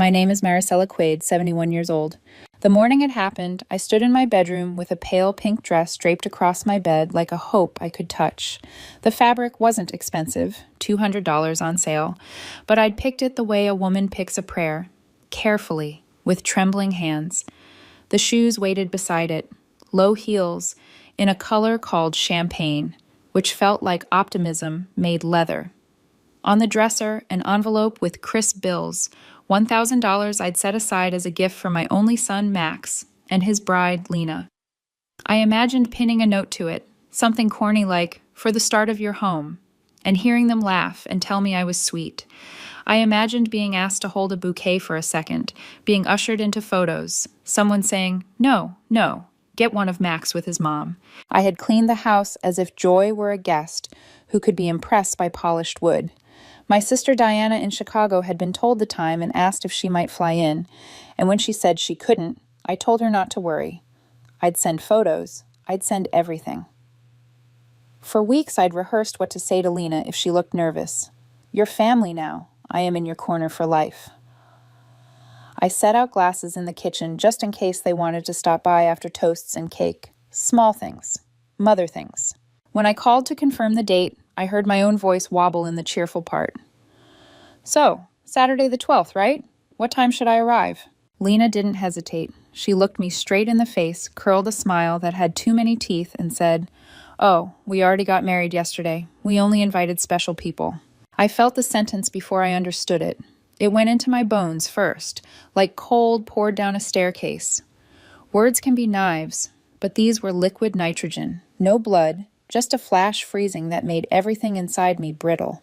My name is Maricela Quaid, 71 years old. The morning it happened, I stood in my bedroom with a pale pink dress draped across my bed like a hope I could touch. The fabric wasn't expensive, $200 on sale, but I'd picked it the way a woman picks a prayer, carefully, with trembling hands. The shoes waited beside it, low heels, in a color called champagne, which felt like optimism made leather. On the dresser, an envelope with crisp bills, $1,000 I'd set aside as a gift for my only son, Max, and his bride, Lena. I imagined pinning a note to it, something corny like, "For the start of your home," and hearing them laugh and tell me I was sweet. I imagined being asked to hold a bouquet for a second, being ushered into photos, someone saying, "No, no, get one of Max with his mom." I had cleaned the house as if joy were a guest who could be impressed by polished wood. My sister Diana in Chicago had been told the time and asked if she might fly in, and when she said she couldn't, I told her not to worry. I'd send photos. I'd send everything. For weeks I'd rehearsed what to say to Lena if she looked nervous. "You're family now. I am in your corner for life." I set out glasses in the kitchen just in case they wanted to stop by after toasts and cake. Small things. Mother things. When I called to confirm the date, I heard my own voice wobble in the cheerful part. "So, Saturday the 12th, right? What time should I arrive?" Lena didn't hesitate. She looked me straight in the face, curled a smile that had too many teeth, and said, "Oh, we already got married yesterday. We only invited special people." I felt the sentence before I understood it. It went into my bones first, like cold poured down a staircase. Words can be knives, but these were liquid nitrogen. No blood, just a flash freezing that made everything inside me brittle.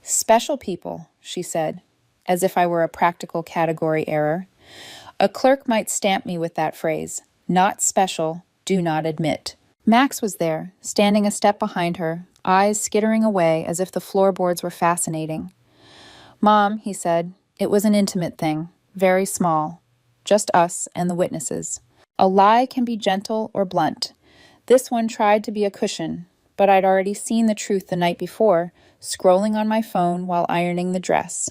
"Special people," she said, as if I were a practical category error. A clerk might stamp me with that phrase, "Not special, do not admit." Max was there, standing a step behind her, eyes skittering away as if the floorboards were fascinating. "Mom," he said, "it was an intimate thing, very small, just us and the witnesses. A lie can be gentle or blunt. This one tried to be a cushion, but I'd already seen the truth the night before, scrolling on my phone while ironing the dress.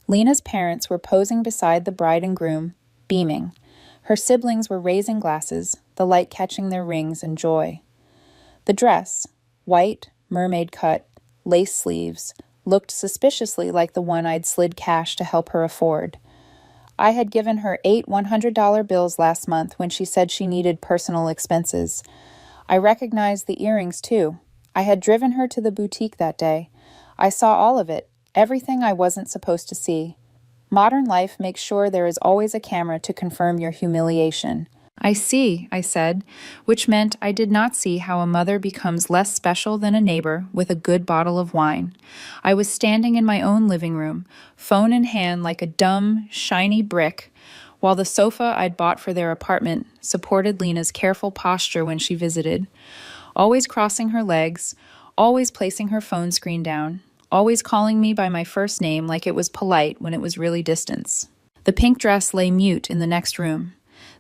Lena's parents were posing beside the bride and groom, beaming. Her siblings were raising glasses, the light catching their rings in joy. The dress, white, mermaid cut, lace sleeves, looked suspiciously like the one I'd slid cash to help her afford. I had given her 8 $100 bills last month when she said she needed personal expenses. I recognized the earrings, too. I had driven her to the boutique that day. I saw all of it, everything I wasn't supposed to see. Modern life makes sure there is always a camera to confirm your humiliation. "I see," I said, which meant I did not see how a mother becomes less special than a neighbor with a good bottle of wine. I was standing in my own living room, phone in hand like a dumb, shiny brick, while the sofa I'd bought for their apartment supported Lena's careful posture when she visited, always crossing her legs, always placing her phone screen down, always calling me by my first name like it was polite when it was really distance. The pink dress lay mute in the next room.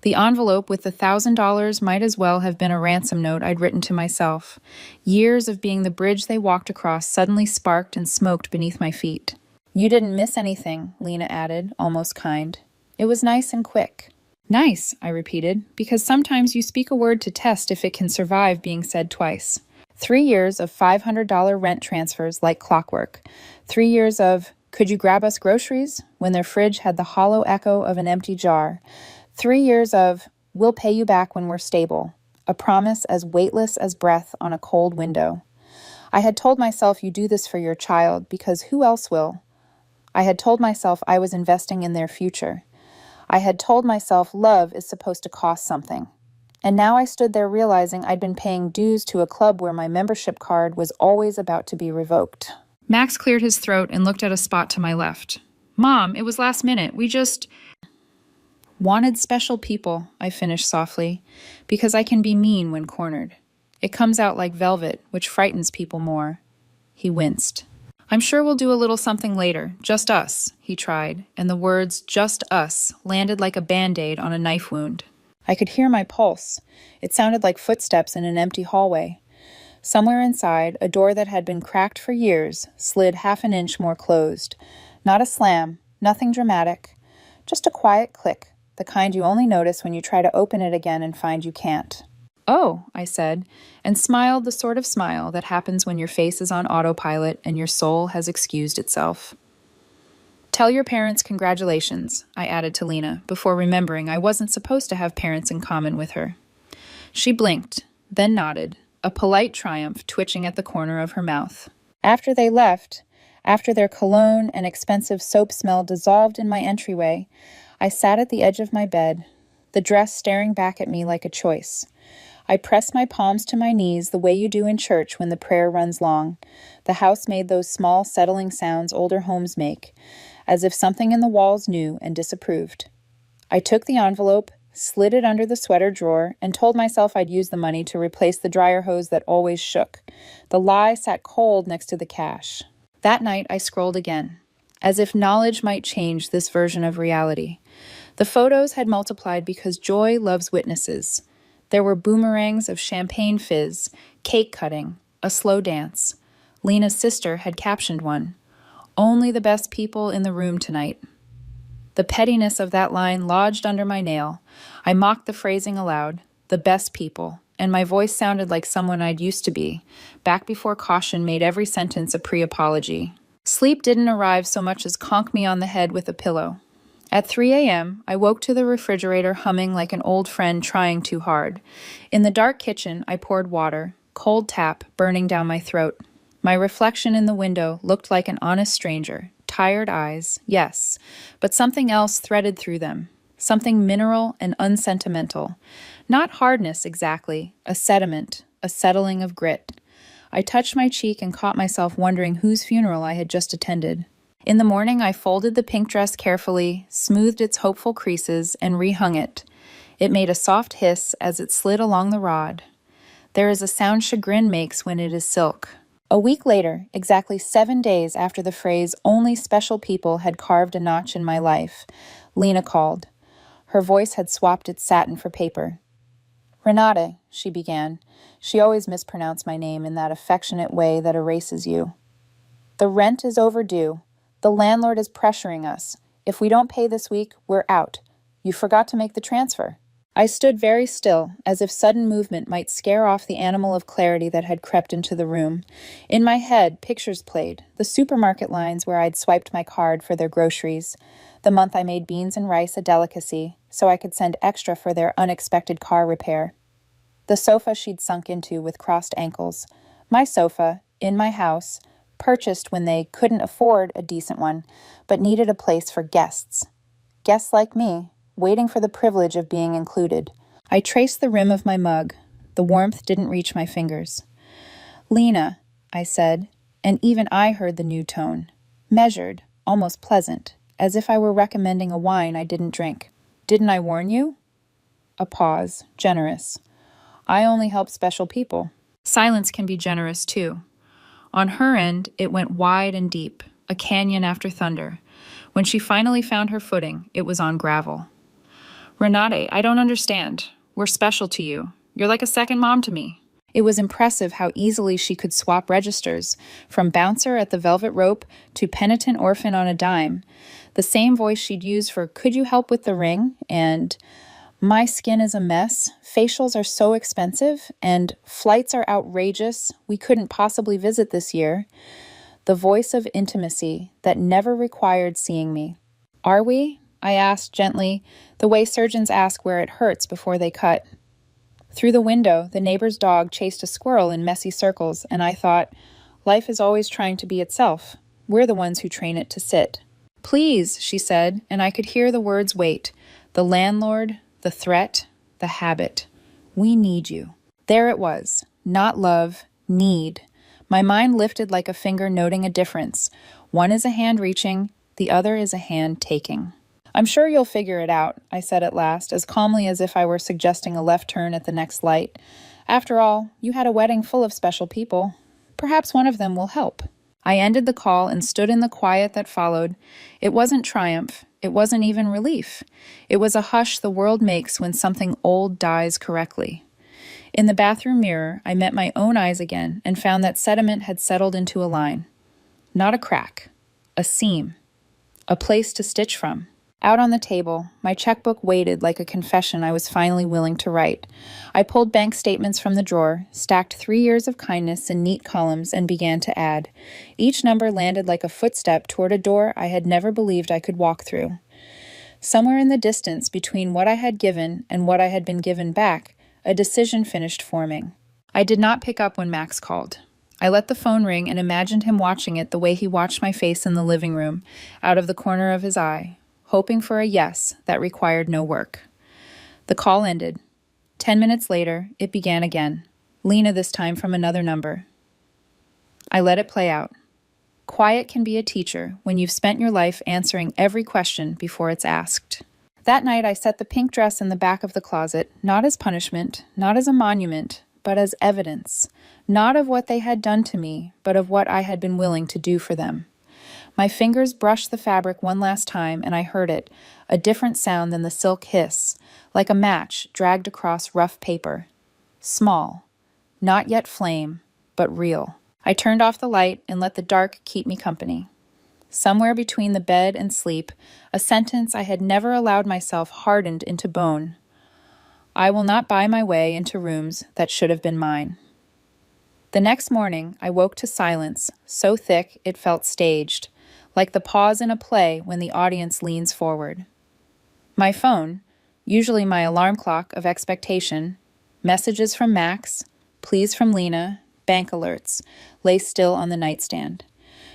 The envelope with the $1,000 might as well have been a ransom note I'd written to myself. Years of being the bridge they walked across suddenly sparked and smoked beneath my feet. "You didn't miss anything," Lena added, almost kind. "It was nice and quick." "Nice," I repeated, because sometimes you speak a word to test if it can survive being said twice. 3 years of $500 rent transfers like clockwork. 3 years of, "Could you grab us groceries?" when their fridge had the hollow echo of an empty jar. 3 years of, "We'll pay you back when we're stable." A promise as weightless as breath on a cold window. I had told myself you do this for your child because who else will? I had told myself I was investing in their future. I had told myself love is supposed to cost something. And now I stood there realizing I'd been paying dues to a club where my membership card was always about to be revoked. Max cleared his throat and looked at a spot to my left. "Mom, it was last minute. We just wanted special people," I finished softly, because I can be mean when cornered. It comes out like velvet, which frightens people more. He winced. "I'm sure we'll do a little something later, just us," he tried, and the words "just us" landed like a Band-Aid on a knife wound. I could hear my pulse. It sounded like footsteps in an empty hallway. Somewhere inside, a door that had been cracked for years slid half an inch more closed. Not a slam, nothing dramatic, Just a quiet click, the kind you only notice when you try to open it again and find you can't. "Oh," I said, and smiled the sort of smile that happens when your face is on autopilot and your soul has excused itself. "Tell your parents congratulations," I added to Lena, before remembering I wasn't supposed to have parents in common with her. She blinked, then nodded, a polite triumph twitching at the corner of her mouth. After they left, after their cologne and expensive soap smell dissolved in my entryway, I sat at the edge of my bed, the dress staring back at me like a choice. I pressed my palms to my knees the way you do in church when the prayer runs long. The house made those small, settling sounds older homes make, as if something in the walls knew and disapproved. I took the envelope, slid it under the sweater drawer, and told myself I'd use the money to replace the dryer hose that always shook. The lie sat cold next to the cash. That night I scrolled again, as if knowledge might change this version of reality. The photos had multiplied because joy loves witnesses. There were boomerangs of champagne fizz, cake cutting, a slow dance. Lena's sister had captioned one, "Only the best people in the room tonight." The pettiness of that line lodged under my nail. I mocked the phrasing aloud, "the best people," and my voice sounded like someone I'd used to be, back before caution made every sentence a pre-apology. Sleep didn't arrive so much as conk me on the head with a pillow. At 3 a.m., I woke to the refrigerator humming like an old friend trying too hard. In the dark kitchen, I poured water, cold tap burning down my throat. My reflection in the window looked like an honest stranger. Tired eyes, yes, but something else threaded through them. Something mineral and unsentimental. Not hardness exactly, a sediment, a settling of grit. I touched my cheek and caught myself wondering whose funeral I had just attended. In the morning, I folded the pink dress carefully, smoothed its hopeful creases, and rehung it. It made a soft hiss as it slid along the rod. There is a sound chagrin makes when it is silk. A week later, exactly 7 days after the phrase "only special people" had carved a notch in my life, Lena called. Her voice had swapped its satin for paper. "Renate," she began. She always mispronounced my name in that affectionate way that erases you. "The rent is overdue. The landlord is pressuring us. If we don't pay this week, we're out. You forgot to make the transfer." I stood very still, as if sudden movement might scare off the animal of clarity that had crept into the room. In my head, pictures played, the supermarket lines where I'd swiped my card for their groceries, the month I made beans and rice a delicacy, so I could send extra for their unexpected car repair. The sofa she'd sunk into with crossed ankles. My sofa, in my house, purchased when they couldn't afford a decent one, but needed a place for guests. Guests like me, waiting for the privilege of being included. I traced the rim of my mug. The warmth didn't reach my fingers. "Lena," I said, and even I heard the new tone. Measured, almost pleasant, as if I were recommending a wine I didn't drink. "Didn't I warn you?" A pause, generous. "I only help special people." Silence can be generous, too. On her end, it went wide and deep, a canyon after thunder. When she finally found her footing, it was on gravel. "Renate, I don't understand. We're special to you. You're like a second mom to me." It was impressive how easily she could swap registers, from bouncer at the Velvet Rope to penitent orphan on a dime. The same voice she'd use for "could you help with the ring?" and "my skin is a mess, facials are so expensive," and "flights are outrageous, we couldn't possibly visit this year." The voice of intimacy that never required seeing me. "Are we?" I asked gently, the way surgeons ask where it hurts before they cut. Through the window, the neighbor's dog chased a squirrel in messy circles, and I thought, life is always trying to be itself. We're the ones who train it to sit. "Please," she said, and I could hear the words wait. The landlord, the threat, the habit. "We need you." There it was. Not love, need. My mind lifted like a finger noting a difference. One is a hand reaching, the other is a hand taking. "I'm sure you'll figure it out," I said at last, as calmly as if I were suggesting a left turn at the next light. "After all, you had a wedding full of special people. Perhaps one of them will help." I ended the call and stood in the quiet that followed. It wasn't triumph. It wasn't even relief. It was a hush the world makes when something old dies correctly. In the bathroom mirror, I met my own eyes again and found that sediment had settled into a line. Not a crack. A seam. A place to stitch from. Out on the table, my checkbook waited like a confession I was finally willing to write. I pulled bank statements from the drawer, stacked 3 years of kindness in neat columns, and began to add. Each number landed like a footstep toward a door I had never believed I could walk through. Somewhere in the distance between what I had given and what I had been given back, a decision finished forming. I did not pick up when Max called. I let the phone ring and imagined him watching it the way he watched my face in the living room, out of the corner of his eye, hoping for a yes that required no work. The call ended. 10 minutes later, it began again. Lena this time from another number. I let it play out. Quiet can be a teacher when you've spent your life answering every question before it's asked. That night, I set the pink dress in the back of the closet, not as punishment, not as a monument, but as evidence, not of what they had done to me, but of what I had been willing to do for them. My fingers brushed the fabric one last time, and I heard it, a different sound than the silk hiss, like a match dragged across rough paper. Small, not yet flame, but real. I turned off the light and let the dark keep me company. Somewhere between the bed and sleep, a sentence I had never allowed myself hardened into bone. I will not buy my way into rooms that should have been mine. The next morning, I woke to silence, so thick it felt staged, like the pause in a play when the audience leans forward. My phone, usually my alarm clock of expectation, messages from Max, pleas from Lena, bank alerts, lay still on the nightstand.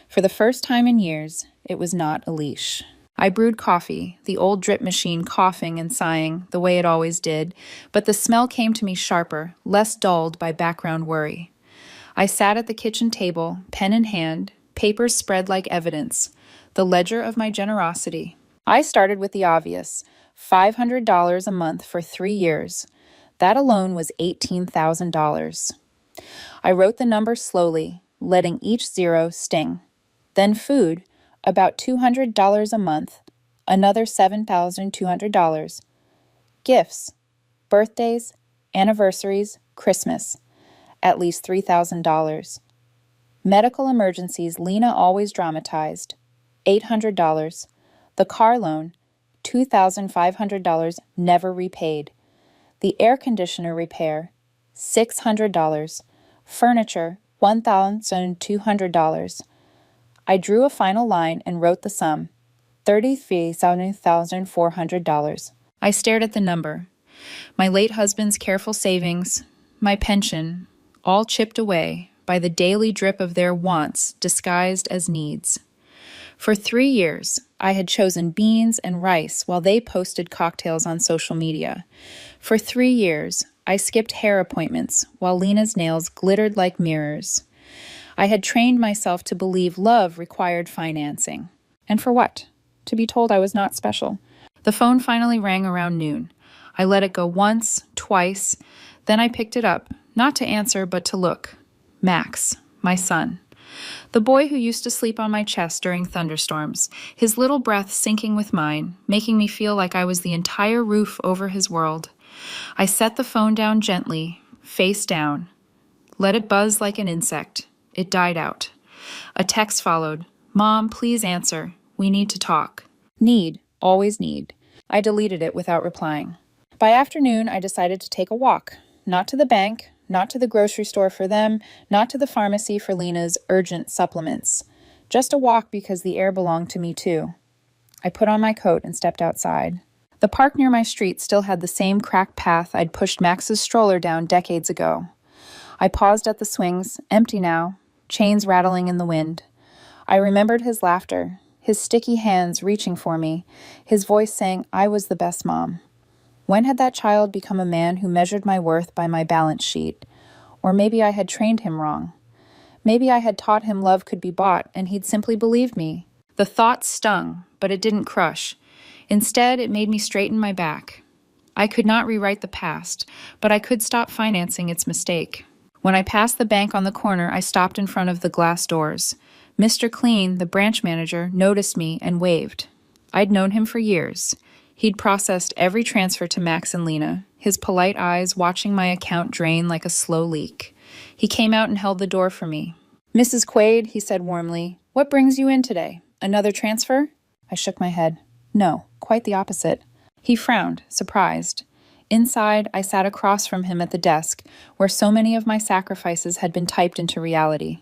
For the first time in years, it was not a leash. I brewed coffee, the old drip machine coughing and sighing, the way it always did, but the smell came to me sharper, less dulled by background worry. I sat at the kitchen table, pen in hand, papers spread like evidence, the ledger of my generosity. I started with the obvious, $500 a month for 3 years. That alone was $18,000. I wrote the number slowly, letting each zero sting. Then food, about $200 a month, another $7,200. Gifts, birthdays, anniversaries, Christmas, at least $3,000. Medical emergencies Lena always dramatized, $800. The car loan, $2,500 never repaid. The air conditioner repair, $600. Furniture, $1,200. I drew a final line and wrote the sum, $33,400. I stared at the number. My late husband's careful savings, my pension, all chipped away by the daily drip of their wants disguised as needs. For 3 years, I had chosen beans and rice while they posted cocktails on social media. For 3 years, I skipped hair appointments while Lena's nails glittered like mirrors. I had trained myself to believe love required financing. And for what? To be told I was not special. The phone finally rang around noon. I let it go once, twice, then I picked it up, not to answer but to look. Max, my son. The boy who used to sleep on my chest during thunderstorms, his little breath syncing with mine, making me feel like I was the entire roof over his world. I set the phone down gently, face down. Let it buzz like an insect. It died out. A text followed. Mom, please answer. We need to talk. Need, always need. I deleted it without replying. By afternoon, I decided to take a walk. Not to the bank, not to the grocery store for them, not to the pharmacy for Lena's urgent supplements. Just a walk because the air belonged to me too. I put on my coat and stepped outside. The park near my street still had the same cracked path I'd pushed Max's stroller down decades ago. I paused at the swings, empty now, chains rattling in the wind. I remembered his laughter, his sticky hands reaching for me, his voice saying I was the best mom. When had that child become a man who measured my worth by my balance sheet? Or maybe I had trained him wrong. Maybe I had taught him love could be bought, and he'd simply believed me. The thought stung, but it didn't crush. Instead, it made me straighten my back. I could not rewrite the past, but I could stop financing its mistake. When I passed the bank on the corner, I stopped in front of the glass doors. Mr. Clean, the branch manager, noticed me and waved. I'd known him for years. He'd processed every transfer to Max and Lena, his polite eyes watching my account drain like a slow leak. He came out and held the door for me. Mrs. Quaid, he said warmly, what brings you in today? Another transfer? I shook my head. No, quite the opposite. He frowned, surprised. Inside, I sat across from him at the desk, where so many of my sacrifices had been typed into reality.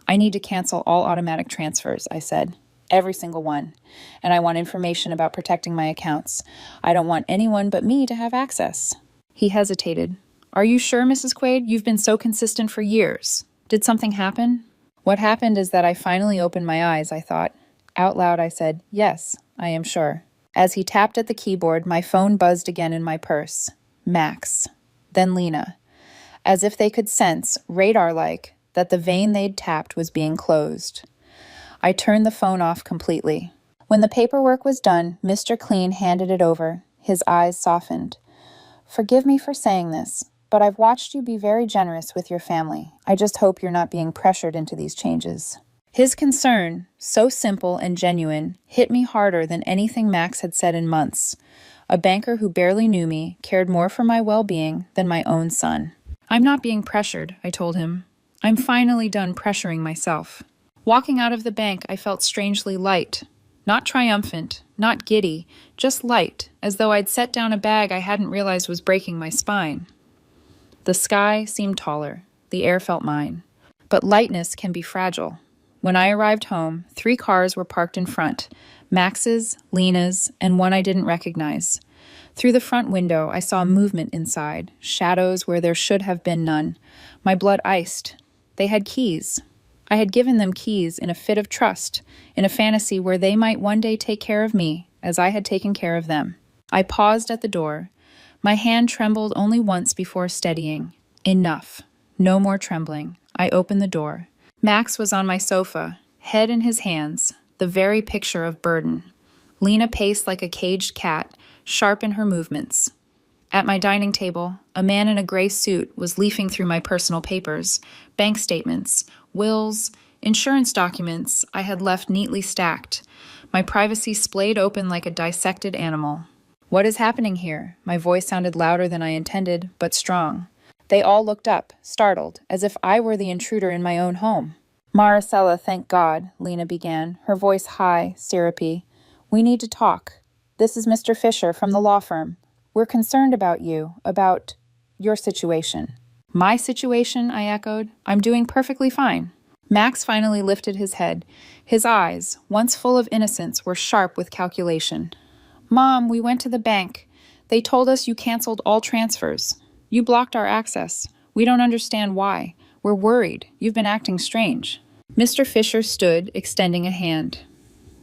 I need to cancel all automatic transfers, I said. Every single one. And I want information about protecting my accounts. I don't want anyone but me to have access. He hesitated. Are you sure, Mrs. Quaid? You've been so consistent for years. Did something happen? What happened is that I finally opened my eyes, I thought. Out loud, I said, yes, I am sure. As he tapped at the keyboard, my phone buzzed again in my purse. Max. Then Lena. As if they could sense, radar-like, that the vein they'd tapped was being closed. I turned the phone off completely. When the paperwork was done, Mr. Clean handed it over. His eyes softened. Forgive me for saying this, but I've watched you be very generous with your family. I just hope you're not being pressured into these changes. His concern, so simple and genuine, hit me harder than anything Max had said in months. A banker who barely knew me cared more for my well-being than my own son. I'm not being pressured, I told him. I'm finally done pressuring myself. Walking out of the bank, I felt strangely light. Not triumphant, not giddy, just light, as though I'd set down a bag I hadn't realized was breaking my spine. The sky seemed taller. The air felt mine. But lightness can be fragile. When I arrived home, 3 cars were parked in front. Max's, Lena's, and one I didn't recognize. Through the front window, I saw movement inside, shadows where there should have been none. My blood iced. They had keys. I had given them keys in a fit of trust, in a fantasy where they might one day take care of me, as I had taken care of them. I paused at the door. My hand trembled only once before steadying. Enough. No more trembling. I opened the door. Max was on my sofa, head in his hands, the very picture of burden. Lena paced like a caged cat, sharp in her movements. At my dining table, a man in a gray suit was leafing through my personal papers, bank statements, wills, insurance documents I had left neatly stacked, my privacy splayed open like a dissected animal. What is happening here? My voice sounded louder than I intended, but strong. They all looked up, startled, as if I were the intruder in my own home. Maricela, thank God, Lena began, her voice high, syrupy. We need to talk. This is Mr. Fisher from the law firm. We're concerned about you, about your situation. My situation, I echoed. I'm doing perfectly fine. Max finally lifted his head. His eyes, once full of innocence, were sharp with calculation. Mom, we went to the bank. They told us you canceled all transfers. You blocked our access. We don't understand why. We're worried. You've been acting strange. Mr. Fisher stood, extending a hand.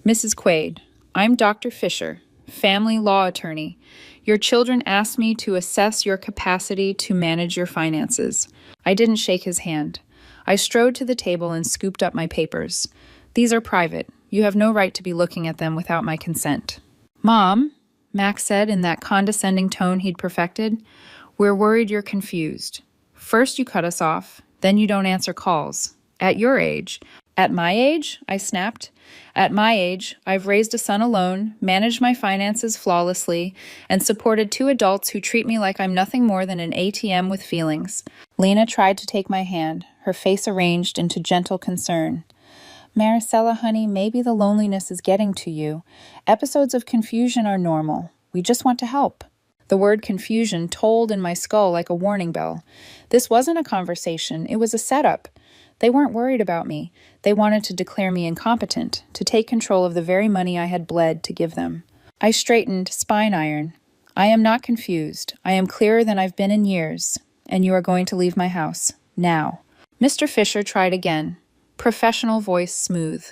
Mrs. Quaid, I'm Dr. Fisher, family law attorney. Your children asked me to assess your capacity to manage your finances. I didn't shake his hand. I strode to the table and scooped up my papers. These are private. You have no right to be looking at them without my consent. Mom, Max said in that condescending tone he'd perfected, we're worried you're confused. First you cut us off, then you don't answer calls. At your age. At my age? I snapped. At my age, I've raised a son alone, managed my finances flawlessly, and supported 2 adults who treat me like I'm nothing more than an ATM with feelings. Lena tried to take my hand, her face arranged into gentle concern. Maricela, honey, maybe the loneliness is getting to you. Episodes of confusion are normal. We just want to help. The word confusion tolled in my skull like a warning bell. This wasn't a conversation, it was a setup. They weren't worried about me. They wanted to declare me incompetent, to take control of the very money I had bled to give them. I straightened, spine iron. I am not confused. I am clearer than I've been in years, and you are going to leave my house. Now. Mr. Fisher tried again. Professional voice smooth.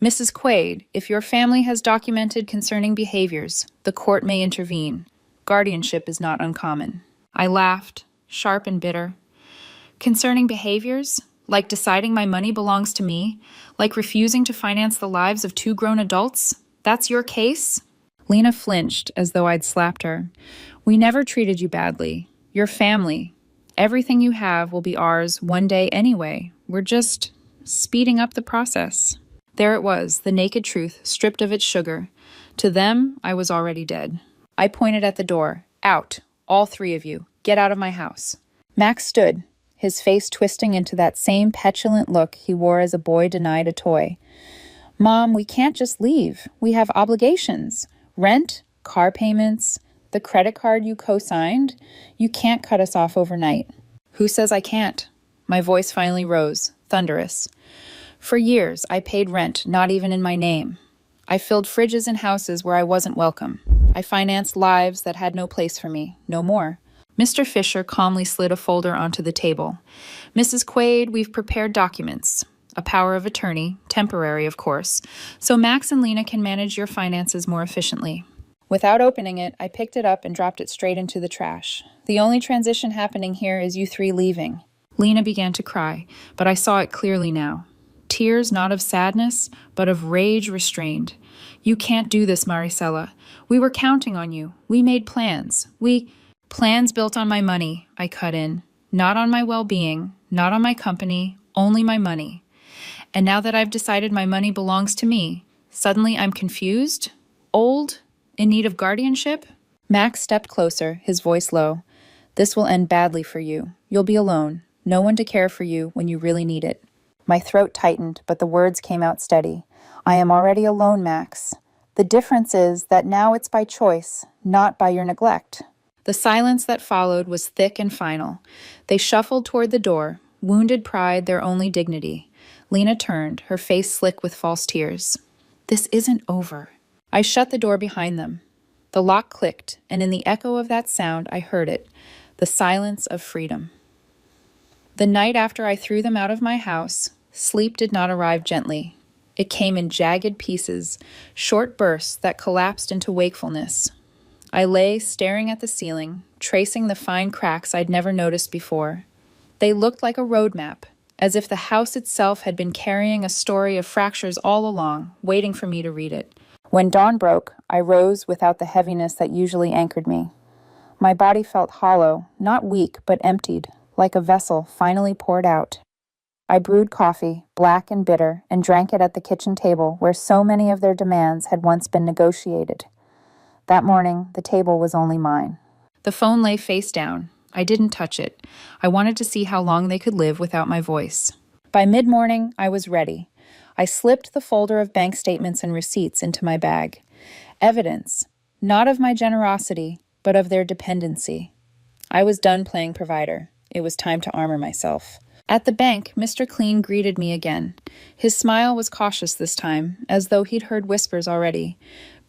Mrs. Quaid, if your family has documented concerning behaviors, the court may intervene. Guardianship is not uncommon. I laughed, sharp and bitter. Concerning behaviors? Like deciding my money belongs to me? Like refusing to finance the lives of 2 grown adults? That's your case? Lena flinched as though I'd slapped her. We never treated you badly. Your family. Everything you have will be ours one day anyway. We're just speeding up the process. There it was, the naked truth, stripped of its sugar. To them, I was already dead. I pointed at the door. Out. All 3 of you. Get out of my house. Max stood, his face twisting into that same petulant look he wore as a boy denied a toy. Mom, we can't just leave. We have obligations. Rent, car payments, the credit card you co-signed. You can't cut us off overnight. Who says I can't? My voice finally rose, thunderous. For years, I paid rent, not even in my name. I filled fridges in houses where I wasn't welcome. I financed lives that had no place for me, no more. Mr. Fisher calmly slid a folder onto the table. Mrs. Quaid, we've prepared documents. A power of attorney, temporary of course, so Max and Lena can manage your finances more efficiently. Without opening it, I picked it up and dropped it straight into the trash. The only transition happening here is you three leaving. Lena began to cry, but I saw it clearly now. Tears not of sadness, but of rage restrained. You can't do this, Maricela. We were counting on you. We made plans. Plans built on my money, I cut in. Not on my well-being, not on my company, only my money. And now that I've decided my money belongs to me, suddenly I'm confused, old, in need of guardianship? Max stepped closer, his voice low. This will end badly for you. You'll be alone. No one to care for you when you really need it. My throat tightened, but the words came out steady. I am already alone, Max. The difference is that now it's by choice, not by your neglect. The silence that followed was thick and final. They shuffled toward the door, wounded pride their only dignity. Lena turned, her face slick with false tears. This isn't over. I shut the door behind them. The lock clicked, and in the echo of that sound I heard it, the silence of freedom. The night after I threw them out of my house, sleep did not arrive gently. It came in jagged pieces, short bursts that collapsed into wakefulness. I lay staring at the ceiling, tracing the fine cracks I'd never noticed before. They looked like a road map, as if the house itself had been carrying a story of fractures all along, waiting for me to read it. When dawn broke, I rose without the heaviness that usually anchored me. My body felt hollow, not weak, but emptied, like a vessel finally poured out. I brewed coffee, black and bitter, and drank it at the kitchen table where so many of their demands had once been negotiated. That morning, the table was only mine. The phone lay face down. I didn't touch it. I wanted to see how long they could live without my voice. By mid-morning, I was ready. I slipped the folder of bank statements and receipts into my bag. Evidence, not of my generosity, but of their dependency. I was done playing provider. It was time to armor myself. At the bank, Mr. Clean greeted me again. His smile was cautious this time, as though he'd heard whispers already.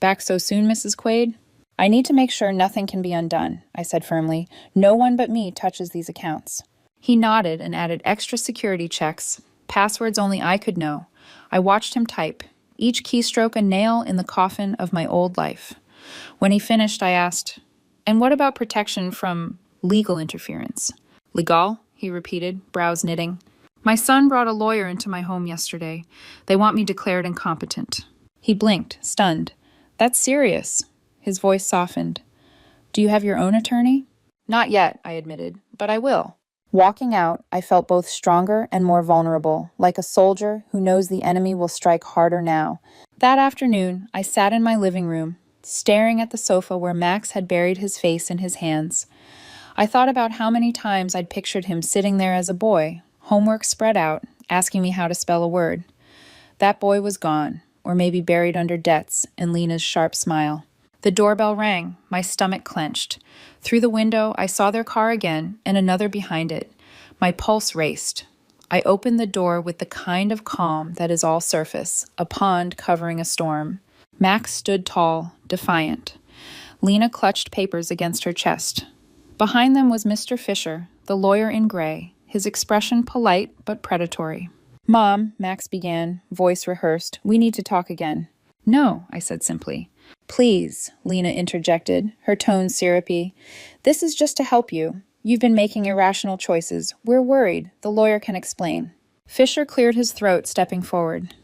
Back so soon, Mrs. Quaid? I need to make sure nothing can be undone, I said firmly. No one but me touches these accounts. He nodded and added extra security checks, passwords only I could know. I watched him type, each keystroke a nail in the coffin of my old life. When he finished, I asked, and what about protection from legal interference? Legal? He repeated, brows knitting. My son brought a lawyer into my home yesterday. They want me declared incompetent. He blinked, stunned. That's serious. His voice softened. Do you have your own attorney? Not yet, I admitted, but I will. Walking out, I felt both stronger and more vulnerable, like a soldier who knows the enemy will strike harder now. That afternoon, I sat in my living room, staring at the sofa where Max had buried his face in his hands. I thought about how many times I'd pictured him sitting there as a boy, homework spread out, asking me how to spell a word. That boy was gone, or maybe buried under debts, in Lena's sharp smile. The doorbell rang, my stomach clenched. Through the window, I saw their car again, and another behind it. My pulse raced. I opened the door with the kind of calm that is all surface, a pond covering a storm. Max stood tall, defiant. Lena clutched papers against her chest. Behind them was Mr. Fisher, the lawyer in gray, his expression polite but predatory. Mom, Max began, voice rehearsed, we need to talk again. No, I said simply. Please, Lena interjected, her tone syrupy. This is just to help you. You've been making irrational choices. We're worried. The lawyer can explain. Fisher cleared his throat, stepping forward.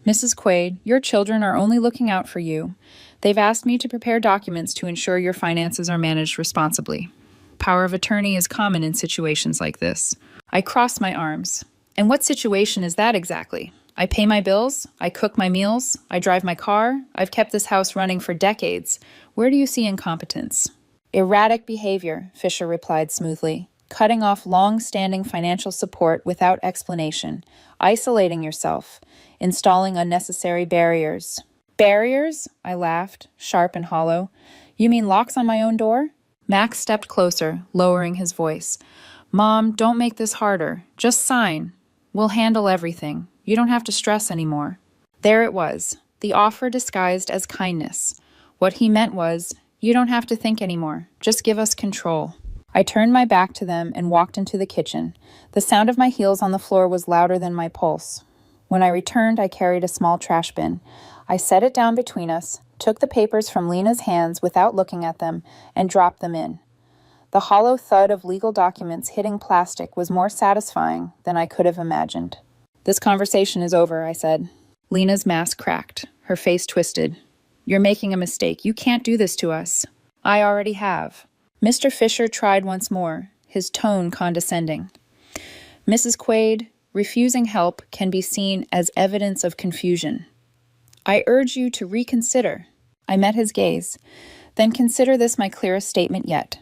Mrs. Quaid, your children are only looking out for you. They've asked me to prepare documents to ensure your finances are managed responsibly. Power of attorney is common in situations like this. I crossed my arms. And what situation is that exactly? I pay my bills, I cook my meals, I drive my car, I've kept this house running for decades. Where do you see incompetence? Erratic behavior, Fisher replied smoothly. cutting off long-standing financial support without explanation, isolating yourself, installing unnecessary barriers. Barriers? I laughed, sharp and hollow. You mean locks on my own door? Max stepped closer, lowering his voice. Mom, don't make this harder. Just sign. We'll handle everything. You don't have to stress anymore. There it was, the offer disguised as kindness. What he meant was, you don't have to think anymore. Just give us control. I turned my back to them and walked into the kitchen. The sound of my heels on the floor was louder than my pulse. When I returned, I carried a small trash bin. I set it down between us, took the papers from Lena's hands without looking at them, and dropped them in. The hollow thud of legal documents hitting plastic was more satisfying than I could have imagined. This conversation is over, I said. Lena's mask cracked, her face twisted. You're making a mistake. You can't do this to us. I already have. Mr. Fisher tried once more, his tone condescending. Mrs. Quaid, refusing help can be seen as evidence of confusion. I urge you to reconsider. I met his gaze. Then consider this my clearest statement yet.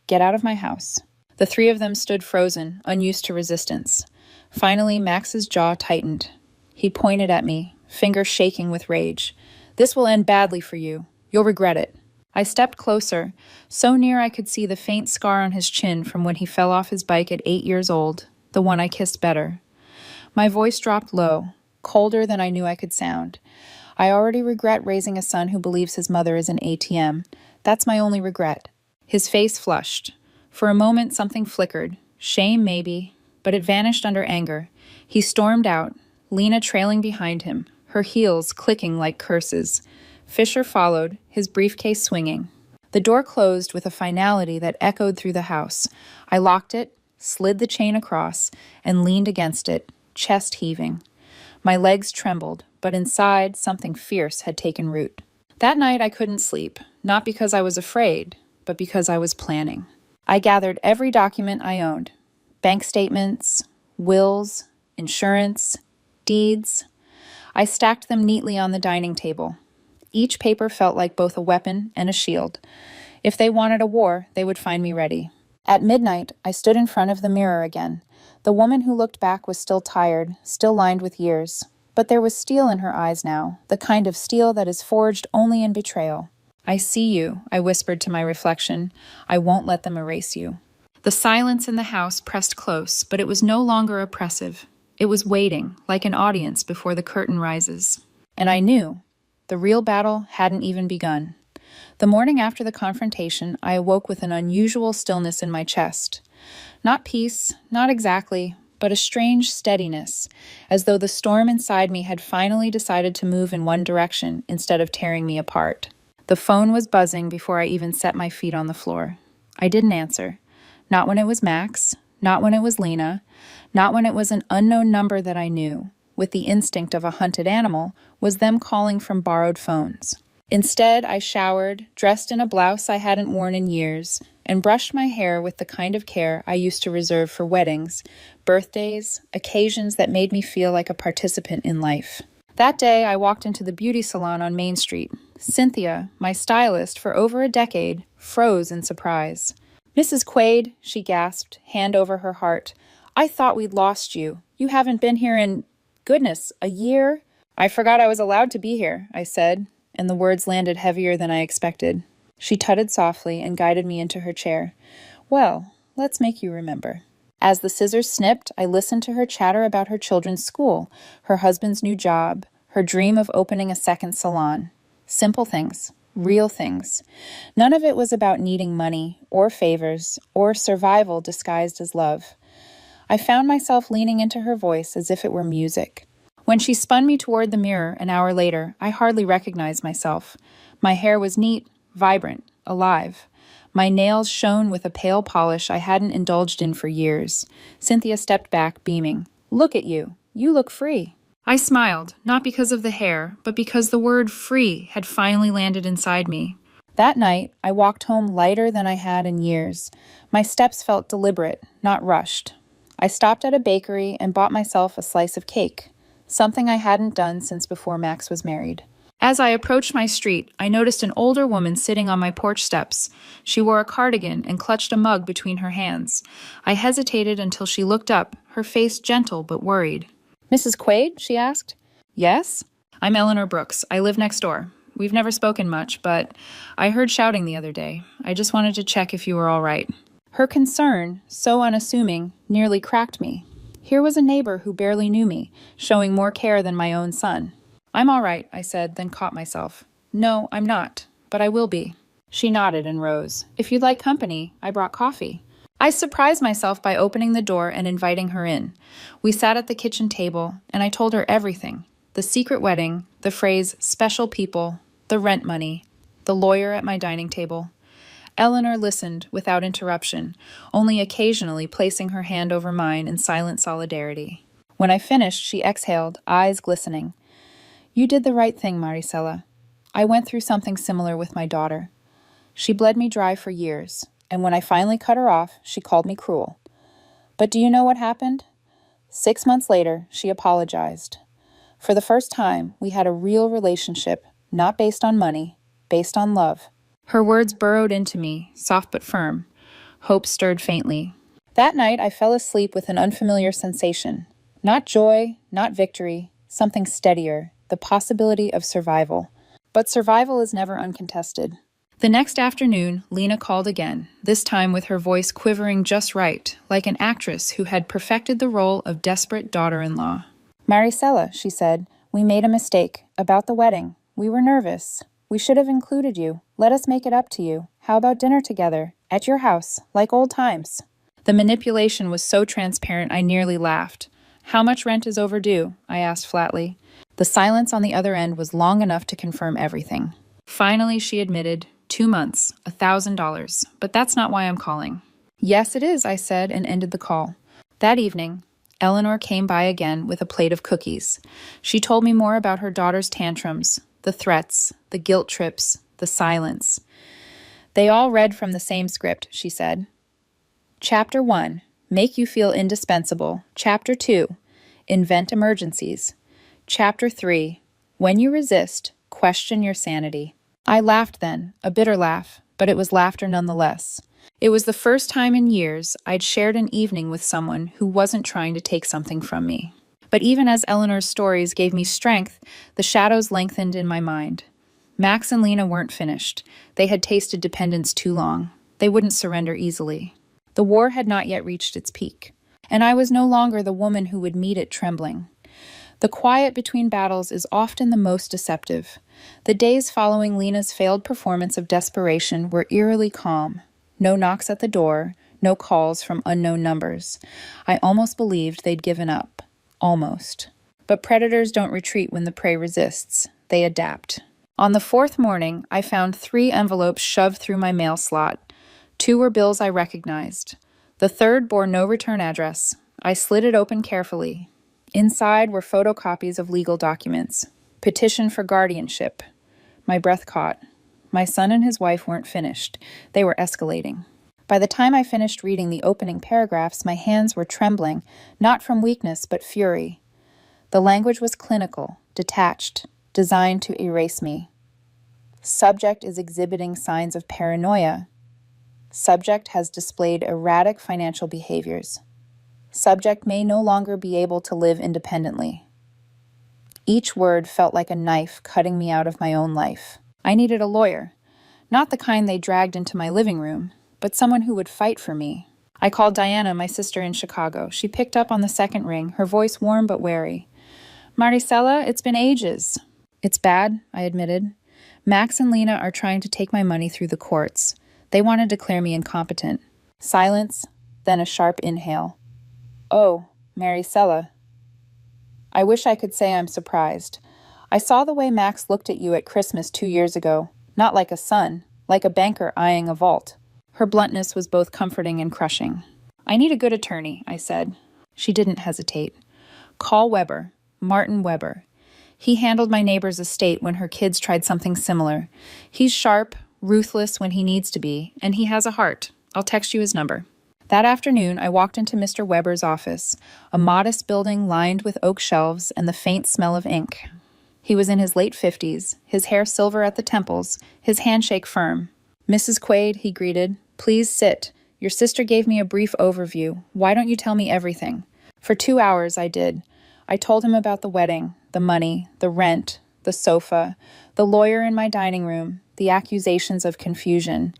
Get out of my house. The three of them stood frozen, unused to resistance. Finally, Max's jaw tightened. He pointed at me, fingers shaking with rage. This will end badly for you. You'll regret it. I stepped closer, so near I could see the faint scar on his chin from when he fell off his bike at 8 years old, the one I kissed better. My voice dropped low, colder than I knew I could sound. I already regret raising a son who believes his mother is an ATM. That's my only regret. His face flushed. For a moment, something flickered. Shame, maybe, but it vanished under anger. He stormed out, Lena trailing behind him, her heels clicking like curses. Fisher followed, his briefcase swinging. The door closed with a finality that echoed through the house. I locked it, slid the chain across, and leaned against it, chest heaving. My legs trembled, but inside something fierce had taken root. That night I couldn't sleep, not because I was afraid, but because I was planning. I gathered every document I owned. Bank statements, wills, insurance, deeds. I stacked them neatly on the dining table. Each paper felt like both a weapon and a shield. If they wanted a war, they would find me ready. At midnight, I stood in front of the mirror again. The woman who looked back was still tired, still lined with years. But there was steel in her eyes now, the kind of steel that is forged only in betrayal. I see you, I whispered to my reflection. I won't let them erase you. The silence in the house pressed close, but it was no longer oppressive. It was waiting, like an audience before the curtain rises. And I knew. The real battle hadn't even begun. The morning after the confrontation, I awoke with an unusual stillness in my chest. Not peace, not exactly, but a strange steadiness, as though the storm inside me had finally decided to move in one direction instead of tearing me apart. The phone was buzzing before I even set my feet on the floor. I didn't answer. Not when it was Max, not when it was Lena, not when it was an unknown number that I knew, with the instinct of a hunted animal, was them calling from borrowed phones. Instead, I showered, dressed in a blouse I hadn't worn in years, and brushed my hair with the kind of care I used to reserve for weddings, birthdays, occasions that made me feel like a participant in life. That day, I walked into the beauty salon on Main Street. Cynthia, my stylist for over a decade, froze in surprise. Mrs. Quaid, she gasped, hand over her heart. I thought we'd lost you. You haven't been here in, goodness, a year? I forgot I was allowed to be here, I said, and the words landed heavier than I expected. She tutted softly and guided me into her chair. Well, let's make you remember. As the scissors snipped, I listened to her chatter about her children's school, her husband's new job, her dream of opening a second salon. Simple things, real things. None of it was about needing money, or favors, or survival disguised as love. I found myself leaning into her voice as if it were music. When she spun me toward the mirror an hour later, I hardly recognized myself. My hair was neat, vibrant, alive. My nails shone with a pale polish I hadn't indulged in for years. Cynthia stepped back, beaming. Look at you. You look free. I smiled, not because of the hair, but because the word free had finally landed inside me. That night, I walked home lighter than I had in years. My steps felt deliberate, not rushed. I stopped at a bakery and bought myself a slice of cake, something I hadn't done since before Max was married. As I approached my street, I noticed an older woman sitting on my porch steps. She wore a cardigan and clutched a mug between her hands. I hesitated until she looked up, her face gentle but worried. "Mrs. Quaid?" she asked. "Yes?" "I'm Eleanor Brooks. I live next door. We've never spoken much, but I heard shouting the other day. I just wanted to check if you were all right." Her concern, so unassuming, nearly cracked me. Here was a neighbor who barely knew me, showing more care than my own son. "I'm all right," I said, then caught myself. "No, I'm not, but I will be." She nodded and rose. "If you'd like company, I brought coffee." I surprised myself by opening the door and inviting her in. We sat at the kitchen table, and I told her everything. The secret wedding, the phrase "special people," the rent money, the lawyer at my dining table. Eleanor listened without interruption, only occasionally placing her hand over mine in silent solidarity. When I finished, she exhaled, eyes glistening. "You did the right thing, Maricela. I went through something similar with my daughter. She bled me dry for years, and when I finally cut her off, she called me cruel. But do you know what happened? 6 months later, she apologized. For the first time, we had a real relationship, not based on money, based on love." Her words burrowed into me, soft but firm. Hope stirred faintly. That night, I fell asleep with an unfamiliar sensation. Not joy, not victory, something steadier, the possibility of survival. But survival is never uncontested. The next afternoon, Lena called again, this time with her voice quivering just right, like an actress who had perfected the role of desperate daughter-in-law. "Maricela," she said, "we made a mistake. About the wedding. We were nervous. We should have included you. Let us make it up to you. How about dinner together? At your house, like old times." The manipulation was so transparent I nearly laughed. "How much rent is overdue?" I asked flatly. The silence on the other end was long enough to confirm everything. Finally, she admitted, 2 months, $1,000, but that's not why I'm calling. "Yes, it is," I said, and ended the call. That evening, Eleanor came by again with a plate of cookies. She told me more about her daughter's tantrums, the threats, the guilt trips, the silence. They all read from the same script, she said. Chapter 1, Make You Feel Indispensable. Chapter 2, Invent Emergencies. Chapter 3, When You Resist, Question Your Sanity. I laughed then, a bitter laugh, but it was laughter nonetheless. It was the first time in years I'd shared an evening with someone who wasn't trying to take something from me. But even as Eleanor's stories gave me strength, the shadows lengthened in my mind. Max and Lena weren't finished. They had tasted dependence too long. They wouldn't surrender easily. The war had not yet reached its peak, and I was no longer the woman who would meet it trembling. The quiet between battles is often the most deceptive. The days following Lena's failed performance of desperation were eerily calm. No knocks at the door, no calls from unknown numbers. I almost believed they'd given up. Almost. But predators don't retreat when the prey resists. They adapt. On the 4th morning, I found 3 envelopes shoved through my mail slot. 2 were bills I recognized. The 3rd bore no return address. I slid it open carefully. Inside were photocopies of legal documents. Petition for guardianship. My breath caught. My son and his wife weren't finished. They were escalating. By the time I finished reading the opening paragraphs, my hands were trembling, not from weakness but fury. The language was clinical, detached, designed to erase me. Subject is exhibiting signs of paranoia. Subject has displayed erratic financial behaviors. Subject may no longer be able to live independently. Each word felt like a knife cutting me out of my own life. I needed a lawyer, not the kind they dragged into my living room, but someone who would fight for me. I called Diana, my sister in Chicago. She picked up on the 2nd ring, her voice warm but wary. "Maricela, it's been ages." "It's bad," I admitted. "Max and Lena are trying to take my money through the courts. They want to declare me incompetent." Silence, then a sharp inhale. "Oh, Maricela." I wish I could say I'm surprised. I saw the way Max looked at you at Christmas 2 years ago, not like a son, like a banker eyeing a vault. Her bluntness was both comforting and crushing. "I need a good attorney," I said. She didn't hesitate. "Call Weber, Martin Weber. He handled my neighbor's estate when her kids tried something similar. He's sharp, ruthless when he needs to be, and he has a heart. I'll text you his number." That afternoon, I walked into Mr. Weber's office, a modest building lined with oak shelves and the faint smell of ink. He was in his late 50s, his hair silver at the temples, his handshake firm. "Mrs. Quaid," he greeted, "please sit. Your sister gave me a brief overview. Why don't you tell me everything?" For 2 hours I did. I told him about the wedding, the money, the rent, the sofa, the lawyer in my dining room, the accusations of confusion.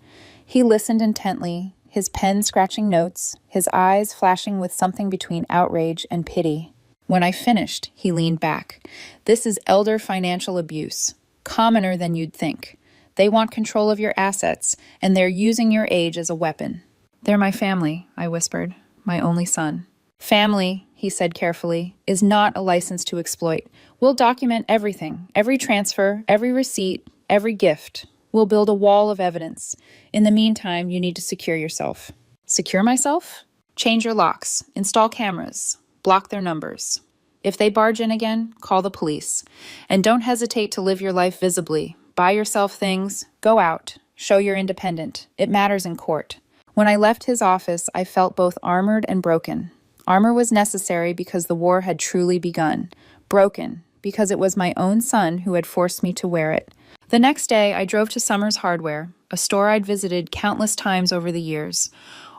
He listened intently, his pen scratching notes, his eyes flashing with something between outrage and pity. When I finished, he leaned back. "This is elder financial abuse, commoner than you'd think. They want control of your assets, and they're using your age as a weapon." "They're my family," I whispered, "my only son." "Family," he said carefully, "is not a license to exploit. We'll document everything, every transfer, every receipt, every gift. We'll build a wall of evidence. In the meantime, you need to secure yourself." "Secure myself?" "Change your locks, install cameras, block their numbers. If they barge in again, call the police. And don't hesitate to live your life visibly. Buy yourself things, go out, show you're independent. It matters in court." When I left his office, I felt both armored and broken. Armor was necessary because the war had truly begun. Broken because it was my own son who had forced me to wear it. The next day, I drove to Summers Hardware, a store I'd visited countless times over the years,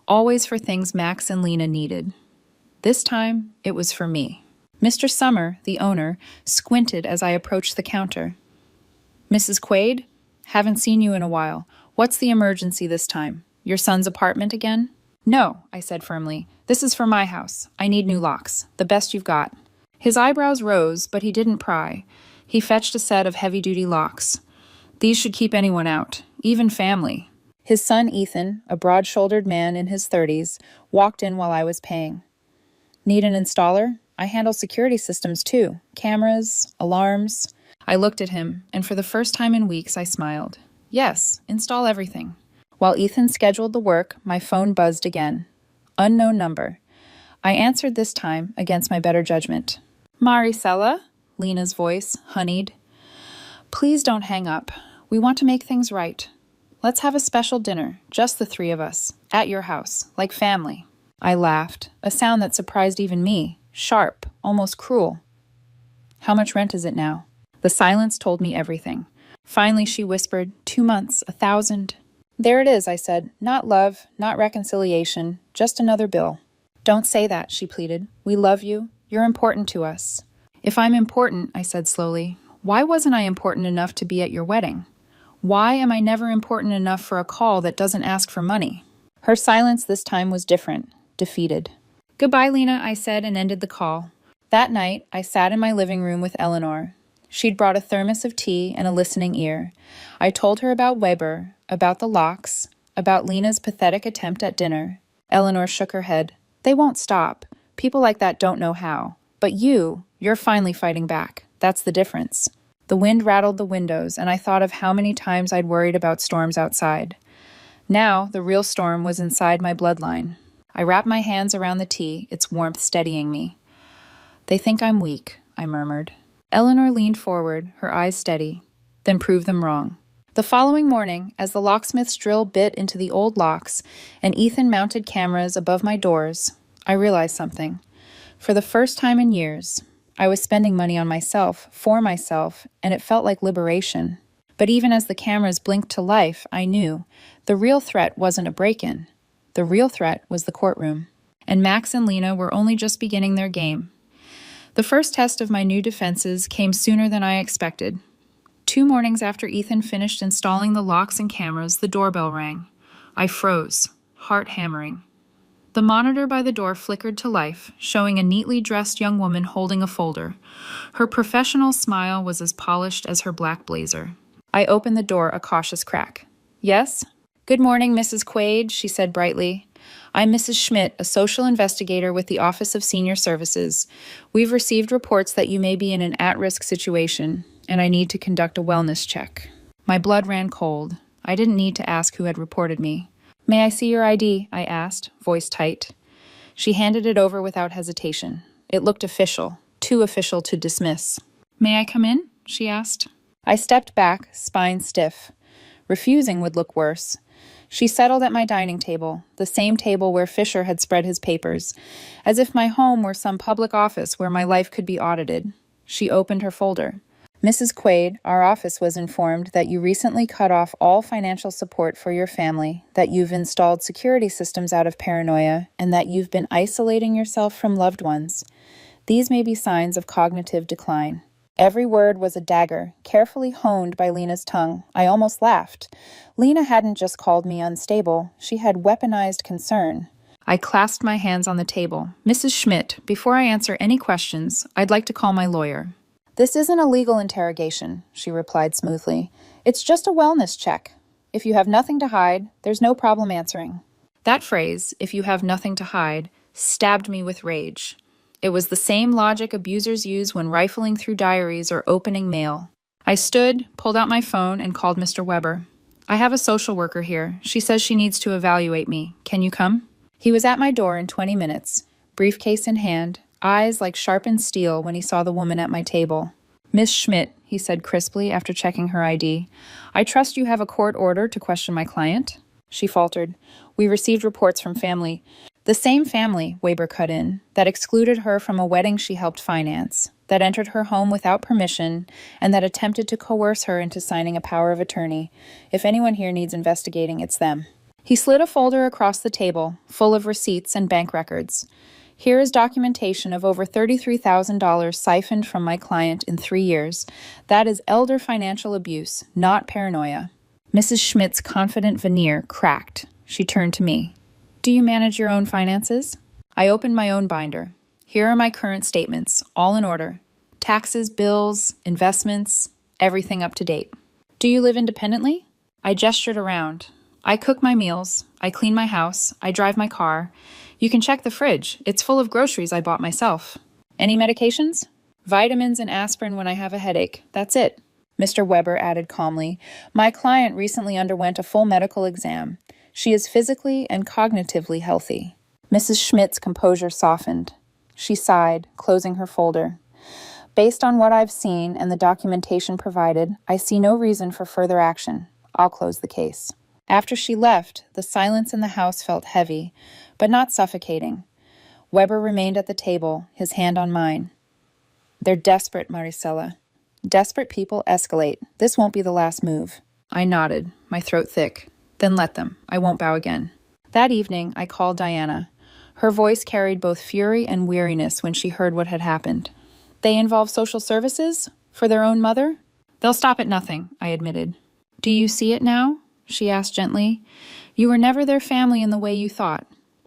always for things Max and Lena needed. This time, it was for me. Mr. Summer, the owner, squinted as I approached the counter. "Mrs. Quaid? Haven't seen you in a while. What's the emergency this time? Your son's apartment again?" "No," I said firmly. "This is for my house. I need new locks. The best you've got." His eyebrows rose, but he didn't pry. He fetched a set of heavy-duty locks. "These should keep anyone out, even family." His son Ethan, a broad-shouldered man in his 30s, walked in while I was paying. "Need an installer? I handle security systems too. Cameras, alarms." I looked at him, and for the first time in weeks I smiled. "Yes, install everything." While Ethan scheduled the work, my phone buzzed again. Unknown number. I answered this time against my better judgment. "Maricela?" Lena's voice honeyed. "Please don't hang up. We want to make things right. Let's have a special dinner, just the three of us, at your house, like family." I laughed, a sound that surprised even me, sharp, almost cruel. "How much rent is it now?" The silence told me everything. Finally she whispered, 2 months, 1,000. "There it is," I said. "Not love, not reconciliation, just another bill." "Don't say that," she pleaded. "We love you. You're important to us." "If I'm important," I said slowly, "why wasn't I important enough to be at your wedding? Why am I never important enough for a call that doesn't ask for money?" Her silence this time was different, defeated. "Goodbye, Lena," I said and ended the call. That night, I sat in my living room with Eleanor. She'd brought a thermos of tea and a listening ear. I told her about Weber, about the locks, about Lena's pathetic attempt at dinner. Eleanor shook her head. "They won't stop. People like that don't know how. But you're finally fighting back. That's the difference." The wind rattled the windows, and I thought of how many times I'd worried about storms outside. Now, the real storm was inside my bloodline. I wrapped my hands around the tea, its warmth steadying me. "They think I'm weak," I murmured. Eleanor leaned forward, her eyes steady. "Then prove them wrong." The following morning, as the locksmith's drill bit into the old locks and Ethan mounted cameras above my doors, I realized something. For the first time in years, I was spending money on myself, for myself, and it felt like liberation. But even as the cameras blinked to life, I knew the real threat wasn't a break-in. The real threat was the courtroom. And Max and Lena were only just beginning their game. The first test of my new defenses came sooner than I expected. 2 mornings after Ethan finished installing the locks and cameras, the doorbell rang. I froze, heart hammering. The monitor by the door flickered to life, showing a neatly dressed young woman holding a folder. Her professional smile was as polished as her black blazer. I opened the door a cautious crack. "Yes?" "Good morning, Mrs. Quaid," she said brightly. "I'm Mrs. Schmidt, a social investigator with the Office of Senior Services. We've received reports that you may be in an at-risk situation, and I need to conduct a wellness check." My blood ran cold. I didn't need to ask who had reported me. "May I see your ID?" I asked, voice tight. She handed it over without hesitation. It looked official, too official to dismiss. "May I come in?" she asked. I stepped back, spine stiff. Refusing would look worse. She settled at my dining table, the same table where Fisher had spread his papers, as if my home were some public office where my life could be audited. She opened her folder. Mrs. Quaid, our office was informed that you recently cut off all financial support for your family, that you've installed security systems out of paranoia, and that you've been isolating yourself from loved ones. These may be signs of cognitive decline." Every word was a dagger, carefully honed by Lena's tongue. I almost laughed. Lena hadn't just called me unstable, she had weaponized concern. I clasped my hands on the table. "Mrs. Schmidt, before I answer any questions, I'd like to call my lawyer." "This isn't a legal interrogation," she replied smoothly. "It's just a wellness check. If you have nothing to hide, there's no problem answering." That phrase, "if you have nothing to hide," stabbed me with rage. It was the same logic abusers use when rifling through diaries or opening mail. I stood, pulled out my phone, and called Mr. Weber. "I have a social worker here. She says she needs to evaluate me. Can you come?" He was at my door in 20 minutes, briefcase in hand, eyes like sharpened steel when he saw the woman at my table. "Miss Schmidt," he said crisply after checking her ID, "I trust you have a court order to question my client?" She faltered. "We received reports from family." The same family, Weber cut in, that excluded her from a wedding she helped finance, that entered her home without permission, and that attempted to coerce her into signing a power of attorney. If anyone here needs investigating, it's them. He slid a folder across the table, full of receipts and bank records. "Here is documentation of over $33,000 siphoned from my client in 3 years. That is elder financial abuse, not paranoia." Mrs. Schmidt's confident veneer cracked. She turned to me. "Do you manage your own finances?" I opened my own binder. "Here are my current statements, all in order. Taxes, bills, investments, everything up to date." "Do you live independently?" I gestured around. "I cook my meals. I clean my house. I drive my car. You can check the fridge. It's full of groceries I bought myself." "Any medications?" "Vitamins and aspirin when I have a headache. That's it." Mr. Weber added calmly, "My client recently underwent a full medical exam. She is physically and cognitively healthy." Mrs. Schmidt's composure softened. She sighed, closing her folder. "Based on what I've seen and the documentation provided, I see no reason for further action. I'll close the case." After she left, the silence in the house felt heavy, but not suffocating. Weber remained at the table, his hand on mine. "They're desperate, Maricela. Desperate people escalate. This won't be the last move." I nodded, my throat thick. "Then let them. I won't bow again." That evening, I called Diana. Her voice carried both fury and weariness when she heard what had happened. "They involve social services? For their own mother?" "They'll stop at nothing," I admitted. "Do you see it now?" she asked gently. "You were never their family in the way you thought.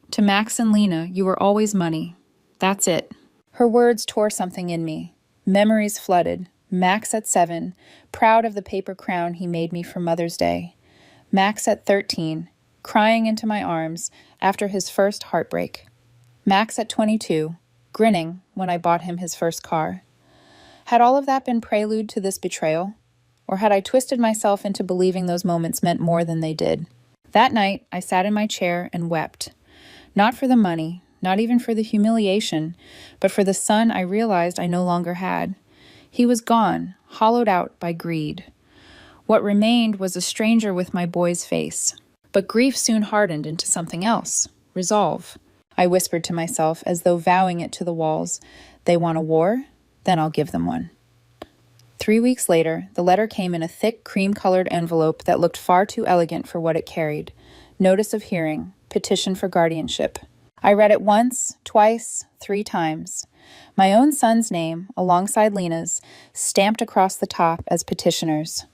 To Max and Lena, you were always money. That's it." Her words tore something in me. Memories flooded. Max at 7, proud of the paper crown he made me for Mother's Day. Max at 13, crying into my arms after his first heartbreak. Max at 22, grinning when I bought him his first car. Had all of that been prelude to this betrayal? Or had I twisted myself into believing those moments meant more than they did? That night, I sat in my chair and wept. Not for the money, not even for the humiliation, but for the son I realized I no longer had. He was gone, hollowed out by greed. What remained was a stranger with my boy's face. But grief soon hardened into something else. Resolve. I whispered to myself as though vowing it to the walls. They want a war? Then I'll give them one. 3 weeks later, the letter came in a thick cream-colored envelope that looked far too elegant for what it carried. Notice of hearing. Petition for guardianship. I read it once, twice, 3 times. My own son's name, alongside Lena's, stamped across the top as petitioners.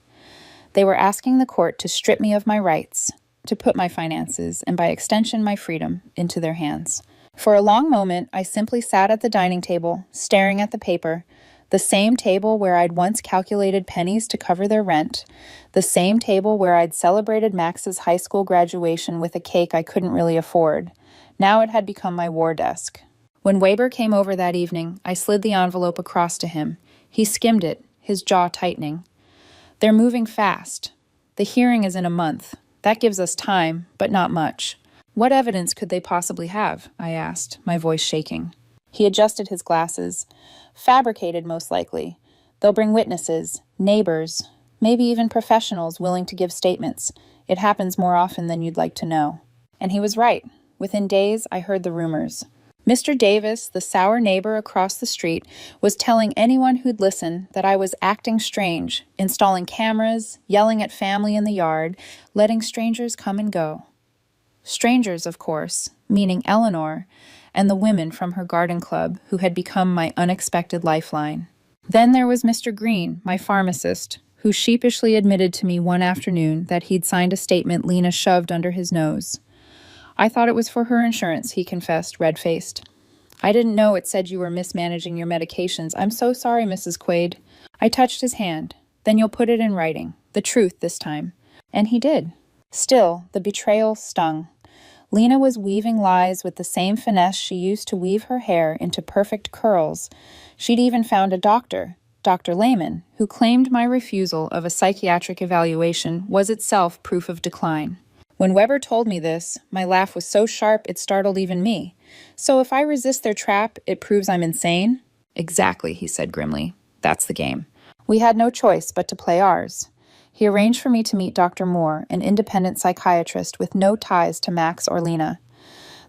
They were asking the court to strip me of my rights, to put my finances, and by extension my freedom, into their hands. For a long moment, I simply sat at the dining table, staring at the paper, the same table where I'd once calculated pennies to cover their rent, the same table where I'd celebrated Max's high school graduation with a cake I couldn't really afford. Now it had become my war desk. When Weber came over that evening, I slid the envelope across to him. He skimmed it, his jaw tightening. "They're moving fast. The hearing is in a month. That gives us time, but not much." "What evidence could they possibly have?" I asked, my voice shaking. He adjusted his glasses. "Fabricated, most likely. They'll bring witnesses, neighbors, maybe even professionals willing to give statements. It happens more often than you'd like to know." And he was right. Within days, I heard the rumors. Mr. Davis, the sour neighbor across the street, was telling anyone who'd listen that I was acting strange, installing cameras, yelling at family in the yard, letting strangers come and go. Strangers, of course, meaning Eleanor and the women from her garden club who had become my unexpected lifeline. Then there was Mr. Green, my pharmacist, who sheepishly admitted to me one afternoon that he'd signed a statement Lena shoved under his nose. I thought it was for her insurance, he confessed, red-faced. I didn't know it said you were mismanaging your medications. I'm so sorry, Mrs. Quaid. I touched his hand. Then you'll put it in writing. The truth this time. And he did. Still, the betrayal stung. Lena was weaving lies with the same finesse she used to weave her hair into perfect curls. She'd even found a doctor, Dr. Lehman, who claimed my refusal of a psychiatric evaluation was itself proof of decline. When Weber told me this, my laugh was so sharp it startled even me. So if I resist their trap, it proves I'm insane? Exactly, he said grimly. That's the game. We had no choice but to play ours. He arranged for me to meet Dr. Moore, an independent psychiatrist with no ties to Max or Lena.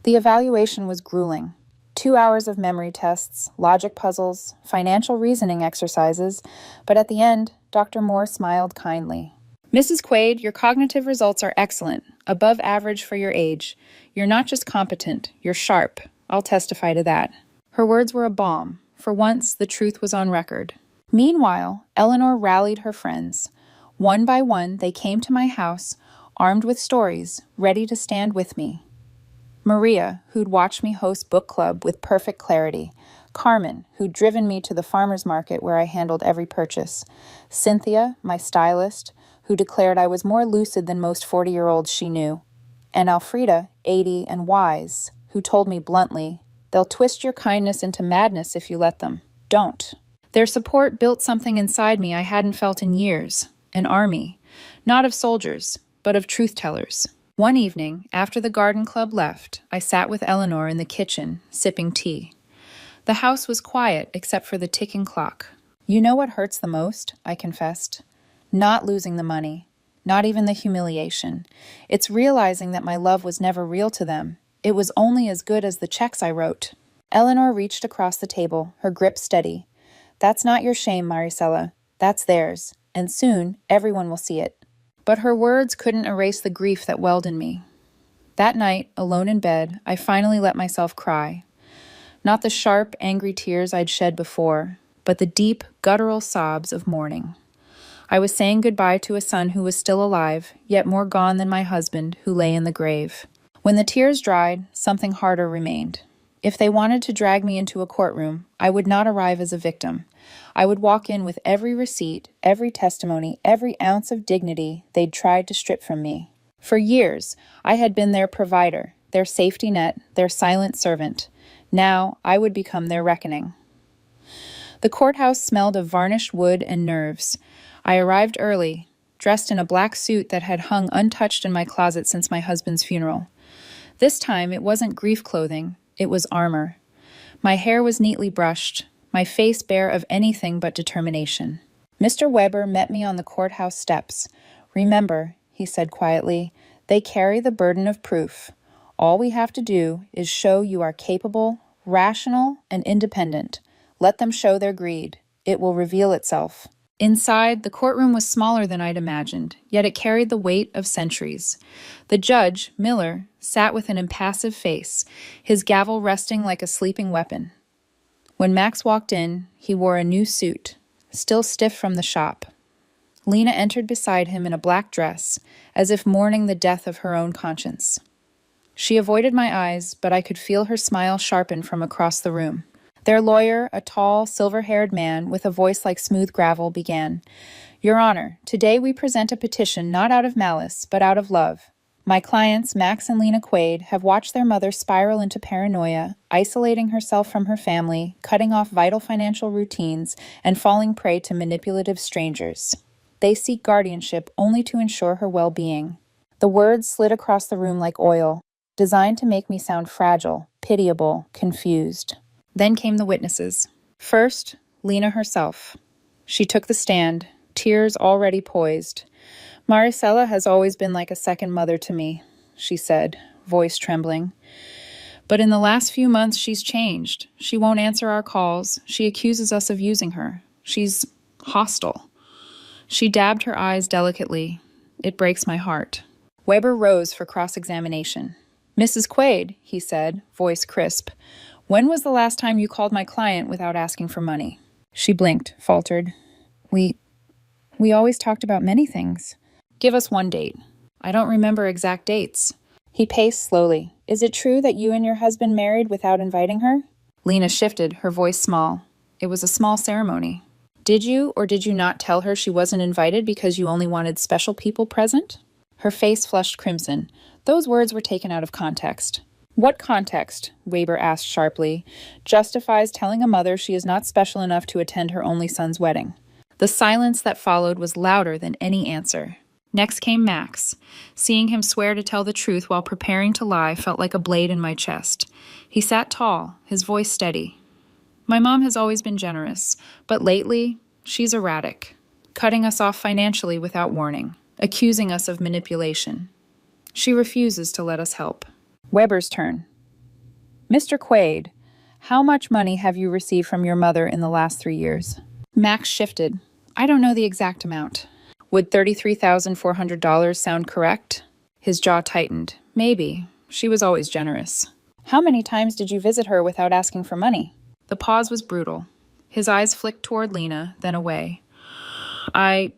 The evaluation was grueling. 2 hours of memory tests, logic puzzles, financial reasoning exercises, but at the end, Dr. Moore smiled kindly. Mrs. Quaid, your cognitive results are excellent, above average for your age. You're not just competent, you're sharp. I'll testify to that. Her words were a balm. For once, the truth was on record. Meanwhile, Eleanor rallied her friends. One by one, they came to my house, armed with stories, ready to stand with me. Maria, who'd watched me host book club with perfect clarity. Carmen, who'd driven me to the farmer's market where I handled every purchase. Cynthia, my stylist, who declared I was more lucid than most 40-year-olds she knew. And Alfreda, 80 and wise, who told me bluntly, they'll twist your kindness into madness if you let them. Don't. Their support built something inside me I hadn't felt in years. An army, not of soldiers, but of truth-tellers. One evening, after the garden club left, I sat with Eleanor in the kitchen, sipping tea. The house was quiet except for the ticking clock. You know what hurts the most, I confessed. Not losing the money, not even the humiliation. It's realizing that my love was never real to them. It was only as good as the checks I wrote. Eleanor reached across the table, her grip steady. That's not your shame, Maricela. That's theirs. And soon, everyone will see it. But her words couldn't erase the grief that welled in me. That night, alone in bed, I finally let myself cry. Not the sharp, angry tears I'd shed before, but the deep, guttural sobs of mourning. I was saying goodbye to a son who was still alive, yet more gone than my husband, who lay in the grave. When the tears dried, something harder remained. If they wanted to drag me into a courtroom, I would not arrive as a victim. I would walk in with every receipt, every testimony, every ounce of dignity they'd tried to strip from me. For years, I had been their provider, their safety net, their silent servant. Now, I would become their reckoning. The courthouse smelled of varnished wood and nerves. I arrived early, dressed in a black suit that had hung untouched in my closet since my husband's funeral. This time, it wasn't grief clothing, it was armor. My hair was neatly brushed, my face bare of anything but determination. Mr. Weber met me on the courthouse steps. Remember, he said quietly, they carry the burden of proof. All we have to do is show you are capable, rational, and independent. Let them show their greed. It will reveal itself. Inside, the courtroom was smaller than I'd imagined, yet it carried the weight of centuries. The judge, Miller, sat with an impassive face, his gavel resting like a sleeping weapon. When Max walked in, he wore a new suit, still stiff from the shop. Lena entered beside him in a black dress, as if mourning the death of her own conscience. She avoided my eyes, but I could feel her smile sharpen from across the room. Their lawyer, a tall, silver-haired man with a voice like smooth gravel, began, Your Honor, today we present a petition not out of malice, but out of love. My clients, Max and Lena Quaid, have watched their mother spiral into paranoia, isolating herself from her family, cutting off vital financial routines, and falling prey to manipulative strangers. They seek guardianship only to ensure her well-being. The words slid across the room like oil, designed to make me sound fragile, pitiable, confused. Then came the witnesses. First, Lena herself. She took the stand, tears already poised. Maricela has always been like a second mother to me, she said, voice trembling. But in the last few months, she's changed. She won't answer our calls. She accuses us of using her. She's hostile. She dabbed her eyes delicately. It breaks my heart. Weber rose for cross-examination. Mrs. Quaid, he said, voice crisp, when was the last time you called my client without asking for money? She blinked, faltered. We always talked about many things. Give us one date. I don't remember exact dates. He paced slowly. Is it true that you and your husband married without inviting her? Lena shifted, her voice small. It was a small ceremony. Did you or did you not tell her she wasn't invited because you only wanted special people present? Her face flushed crimson. Those words were taken out of context. What context, Weber asked sharply, justifies telling a mother she is not special enough to attend her only son's wedding? The silence that followed was louder than any answer. Next came Max. Seeing him swear to tell the truth while preparing to lie felt like a blade in my chest. He sat tall, his voice steady. My mom has always been generous, but lately, she's erratic, cutting us off financially without warning, accusing us of manipulation. She refuses to let us help. Weber's turn. Mr. Quaid, how much money have you received from your mother in the last 3 years? Max shifted. I don't know the exact amount. Would $33,400 sound correct? His jaw tightened. Maybe. She was always generous. How many times did you visit her without asking for money? The pause was brutal. His eyes flicked toward Lena, then away. I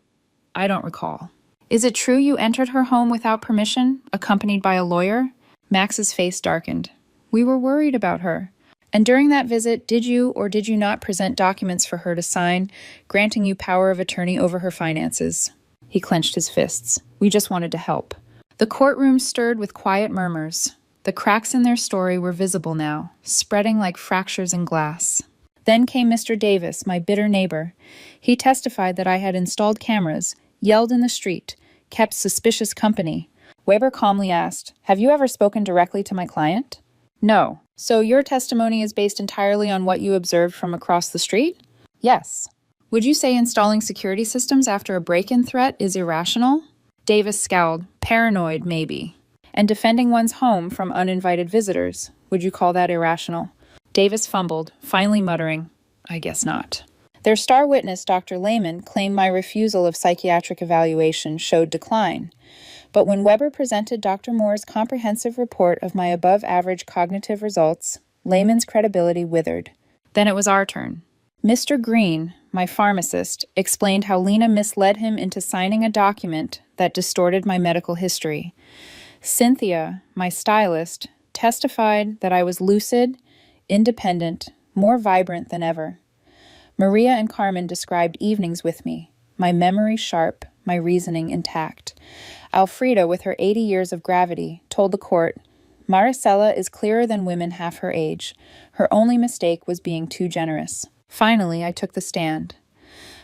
don't recall. Is it true you entered her home without permission, accompanied by a lawyer? Max's face darkened. We were worried about her. And during that visit, did you or did you not present documents for her to sign, granting you power of attorney over her finances? He clenched his fists. We just wanted to help. The courtroom stirred with quiet murmurs. The cracks in their story were visible now, spreading like fractures in glass. Then came Mr. Davis, my bitter neighbor. He testified that I had installed cameras, yelled in the street, kept suspicious company. Weber calmly asked, have you ever spoken directly to my client? No. So your testimony is based entirely on what you observed from across the street? Yes. Would you say installing security systems after a break-in threat is irrational? Davis scowled. Paranoid, maybe. And defending one's home from uninvited visitors, would you call that irrational? Davis fumbled, finally muttering, I guess not. Their star witness, Dr. Lehman, claimed my refusal of psychiatric evaluation showed decline. But when Weber presented Dr. Moore's comprehensive report of my above-average cognitive results, Lehman's credibility withered. Then it was our turn. Mr. Green, my pharmacist, explained how Lena misled him into signing a document that distorted my medical history. Cynthia, my stylist, testified that I was lucid, independent, more vibrant than ever. Maria and Carmen described evenings with me, my memory sharp, my reasoning intact. Alfreda, with her 80 years of gravity, told the court, Maricela is clearer than women half her age. Her only mistake was being too generous. Finally, I took the stand.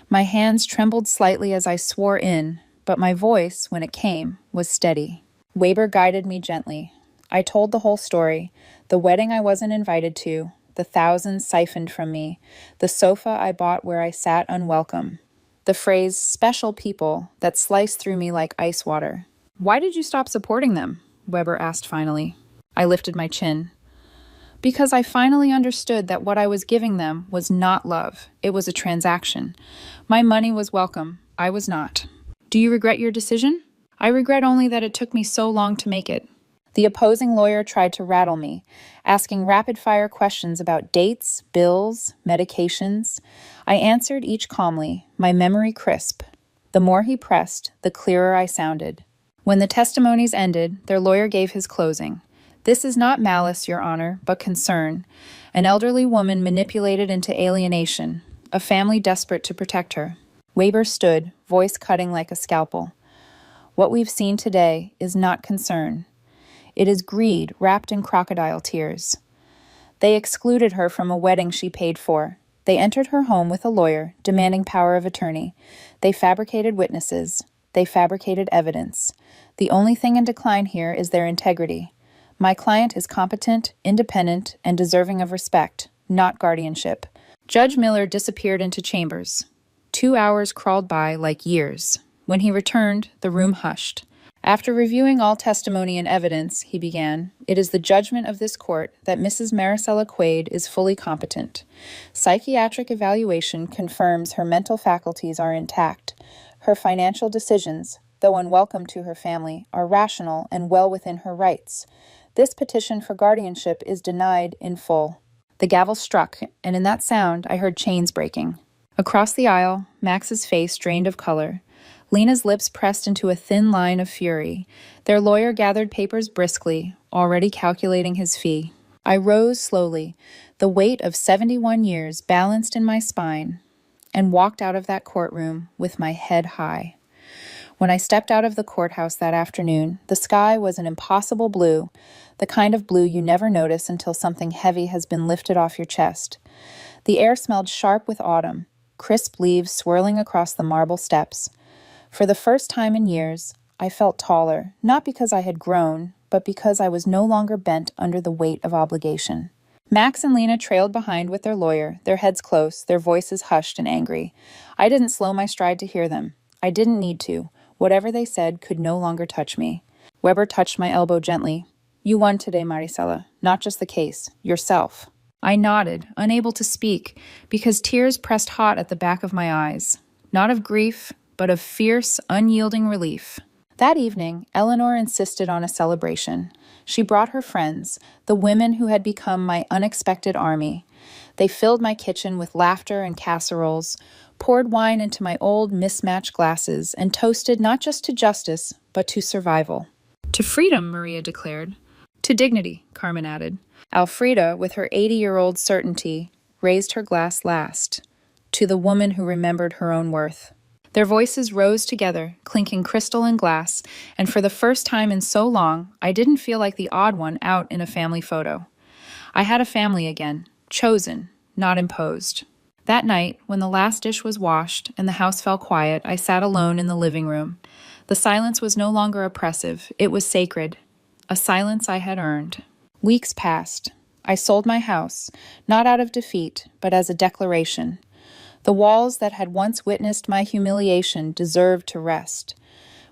My hands trembled slightly as I swore in, but my voice, when it came, was steady. Weber guided me gently. I told the whole story, the wedding I wasn't invited to, the thousands siphoned from me, the sofa I bought where I sat unwelcome, the phrase special people that sliced through me like ice water. Why did you stop supporting them? Weber asked finally. I lifted my chin. Because I finally understood that what I was giving them was not love. It was a transaction. My money was welcome. I was not. Do you regret your decision? I regret only that it took me so long to make it. The opposing lawyer tried to rattle me, asking rapid-fire questions about dates, bills, medications. I answered each calmly, my memory crisp. The more he pressed, the clearer I sounded. When the testimonies ended, their lawyer gave his closing. This is not malice, Your Honor, but concern. An elderly woman manipulated into alienation, a family desperate to protect her. Weber stood, voice cutting like a scalpel. What we've seen today is not concern. It is greed wrapped in crocodile tears. They excluded her from a wedding she paid for. They entered her home with a lawyer, demanding power of attorney. They fabricated witnesses. They fabricated evidence. The only thing in decline here is their integrity. My client is competent, independent, and deserving of respect, not guardianship. Judge Miller disappeared into chambers. 2 hours crawled by like years. When he returned, the room hushed. After reviewing all testimony and evidence, he began, it is the judgment of this court that Mrs. Maricela Quaid is fully competent. Psychiatric evaluation confirms her mental faculties are intact. Her financial decisions, though unwelcome to her family, are rational and well within her rights. This petition for guardianship is denied in full. The gavel struck, and in that sound I heard chains breaking. Across the aisle, Max's face drained of color. Lena's lips pressed into a thin line of fury. Their lawyer gathered papers briskly, already calculating his fee. I rose slowly, the weight of 71 years balanced in my spine, and walked out of that courtroom with my head high. When I stepped out of the courthouse that afternoon, the sky was an impossible blue, the kind of blue you never notice until something heavy has been lifted off your chest. The air smelled sharp with autumn, crisp leaves swirling across the marble steps. For the first time in years, I felt taller, not because I had grown, but because I was no longer bent under the weight of obligation. Max and Lena trailed behind with their lawyer, their heads close, their voices hushed and angry. I didn't slow my stride to hear them. I didn't need to. Whatever they said could no longer touch me. Weber touched my elbow gently. You won today, Maricela. Not just the case. Yourself. I nodded, unable to speak, because tears pressed hot at the back of my eyes. Not of grief, but of fierce, unyielding relief. That evening, Eleanor insisted on a celebration. She brought her friends, the women who had become my unexpected army. They filled my kitchen with laughter and casseroles, poured wine into my old mismatched glasses, and toasted not just to justice, but to survival. To freedom, Maria declared. To dignity, Carmen added. Alfreda, with her 80-year-old certainty, raised her glass last. To the woman who remembered her own worth. Their voices rose together, clinking crystal and glass, and for the first time in so long, I didn't feel like the odd one out in a family photo. I had a family again, chosen, not imposed. That night, when the last dish was washed and the house fell quiet, I sat alone in the living room. The silence was no longer oppressive, it was sacred, a silence I had earned. Weeks passed. I sold my house, not out of defeat, but as a declaration. The walls that had once witnessed my humiliation deserved to rest.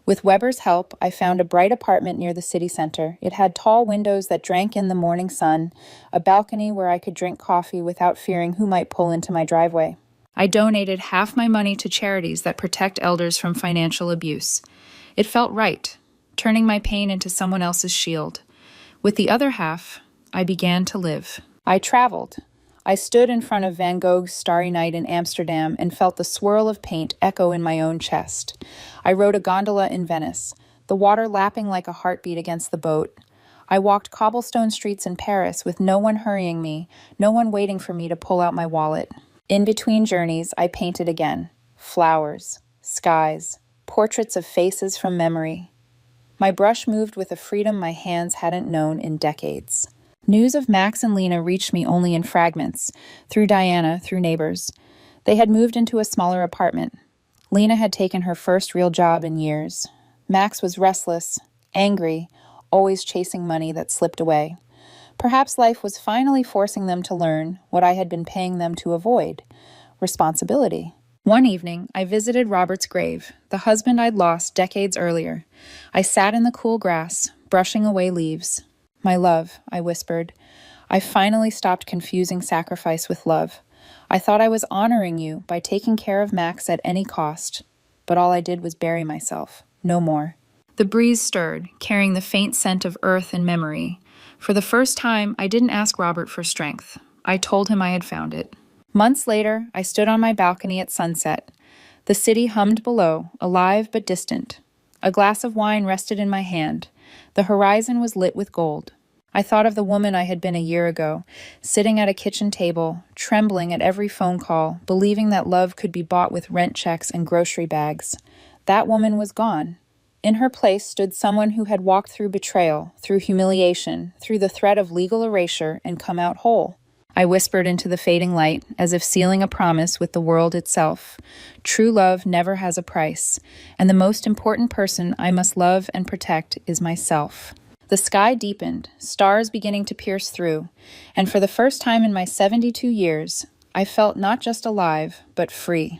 With Weber's help, I found a bright apartment near the city center. It had tall windows that drank in the morning sun, a balcony where I could drink coffee without fearing who might pull into my driveway. I donated half my money to charities that protect elders from financial abuse. It felt right, turning my pain into someone else's shield. With the other half, I began to live. I traveled. I stood in front of Van Gogh's Starry Night in Amsterdam and felt the swirl of paint echo in my own chest. I rode a gondola in Venice, the water lapping like a heartbeat against the boat. I walked cobblestone streets in Paris with no one hurrying me, no one waiting for me to pull out my wallet. In between journeys, I painted again. Flowers, skies, portraits of faces from memory. My brush moved with a freedom my hands hadn't known in decades. News of Max and Lena reached me only in fragments, through Diana, through neighbors. They had moved into a smaller apartment. Lena had taken her first real job in years. Max was restless, angry, always chasing money that slipped away. Perhaps life was finally forcing them to learn what I had been paying them to avoid: responsibility. One evening, I visited Robert's grave, the husband I'd lost decades earlier. I sat in the cool grass, brushing away leaves. My love, I whispered. I finally stopped confusing sacrifice with love. I thought I was honoring you by taking care of Max at any cost, but all I did was bury myself, no more. The breeze stirred, carrying the faint scent of earth and memory. For the first time, I didn't ask Robert for strength. I told him I had found it. Months later, I stood on my balcony at sunset. The city hummed below, alive but distant. A glass of wine rested in my hand. The horizon was lit with gold. I thought of the woman I had been a year ago, sitting at a kitchen table, trembling at every phone call, believing that love could be bought with rent checks and grocery bags. That woman was gone. In her place stood someone who had walked through betrayal, through humiliation, through the threat of legal erasure, and come out whole. I whispered into the fading light, as if sealing a promise with the world itself. True love never has a price, and the most important person I must love and protect is myself. The sky deepened, stars beginning to pierce through, and for the first time in my 72 years, I felt not just alive, but free.